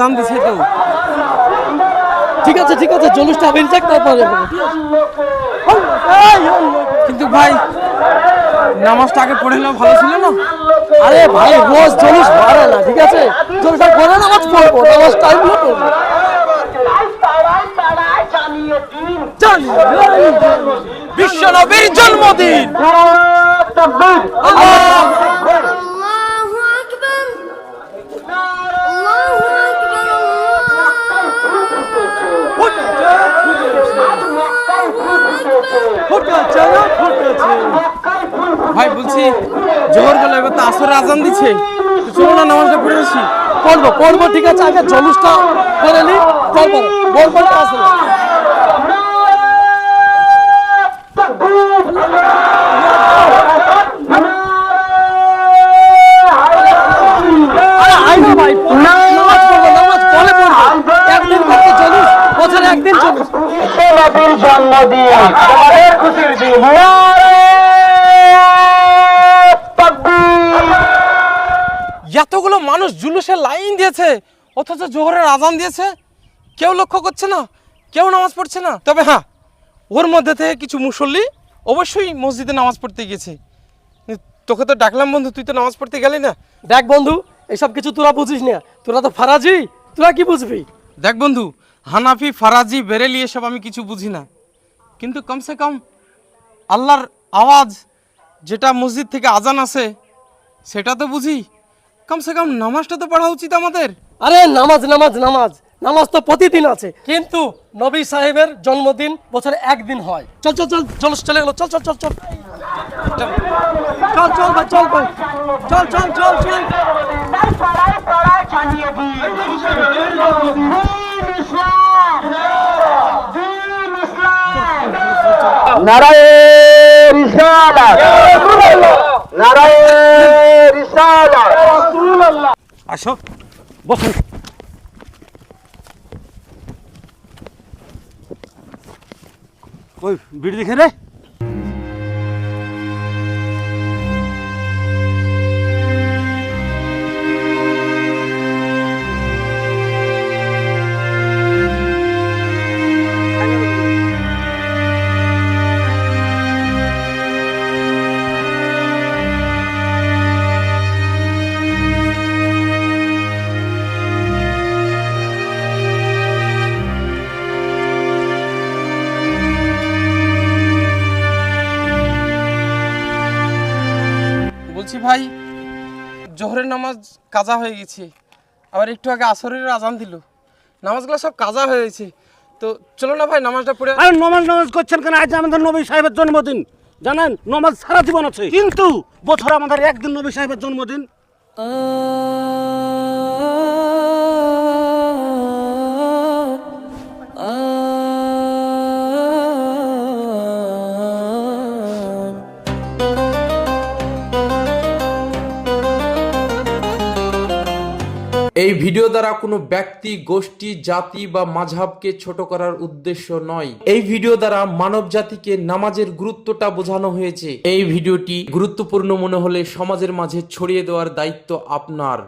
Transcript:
আজান দিছে তো। ঠিক আছে জলুসটা আবিন যাক তারপরে কিন্তু ভাই নামাজটা আগে পড়ে নেওয়া ভালো ছিল না? আরে ভাই রোজ জলুস বাড়ে না, ঠিক আছে? জলুসটা পড়ে নামাজ পড়বো, নামাজ টাইম হলো পড়বো। বিশ্ব নবীর জন্মদিন। ভাই বলছি জোহর গেল, এবার তো আসরের আজান দিচ্ছে, চলো না নামাজটা পড়ে আসি। পড়বো ঠিক আছে, আগে জলুসটা করে নি, তারপরে বলবো আসলে। একদিন জলুস জন্মদিন, খুশির দিন। এতগুলো মানুষ জুলুসের লাইন দিয়েছে, অথচ জোহরের আজান দিয়েছে, কেউ লক্ষ্য করছে না, কেউ নামাজ পড়ছে না। তবে হ্যাঁ, ওর মধ্যে থেকে কিছু মুসল্লি অবশ্যই মসজিদে নামাজ পড়তে গেছে। তোকে তো ডাকলাম বন্ধু, তুই তো নামাজ পড়তে গেলি না। দেখ বন্ধু, এসব কিছু তোরা বুঝিস না, তোরা তো ফারাজি, তোরা কি বুঝবি? দেখ বন্ধু, হানাফি, ফারাজি, বেরেলি এসব আমি কিছু বুঝি না, কিন্তু কমসে কম আল্লাহর আওয়াজ যেটা মসজিদ থেকে আজান আসে সেটা তো বুঝি। কমসে কম নামাজটা তো পড়া উচিত আমাদের। আরে নামাজ তো প্রতিদিন আছে, কিন্তু নবী সাহেবের জন্মদিন বছরে একদিন হয়। চল চলস চলে গেল, চল নারায়ে রিসালাত, নারায়ে রিসালাত। আসো বসো। ওই বিড়ি দেখে রে। বলছি ভাই, জোহরের নামাজ কাজা হয়ে গেছে, আবার একটু আগে আসরের আজান দিল, নামাজগুলো সব কাজা হয়ে গেছে, তো চলো না ভাই নামাজটা পড়ে। আরে নামাজ করছেন কেন? আজ আমাদের নবী সাহেবের জন্মদিন, জানেন? নামাজ সারা জীবন আছে, কিন্তু বছরে আমাদের একদিন নবী সাহেবের জন্মদিন। এই ভিডিও দ্বারা কোনো ব্যক্তি, গোষ্ঠী, জাতি বা মাযহাবকে ছোট করার উদ্দেশ্য নয়। এই ভিডিও দ্বারা মানব জাতিকে নামাজের গুরুত্বটা বোঝানো হয়েছে। এই ভিডিওটি গুরুত্বপূর্ণ মনে হলে সমাজের মাঝে ছড়িয়ে দেওয়ার দায়িত্ব আপনার।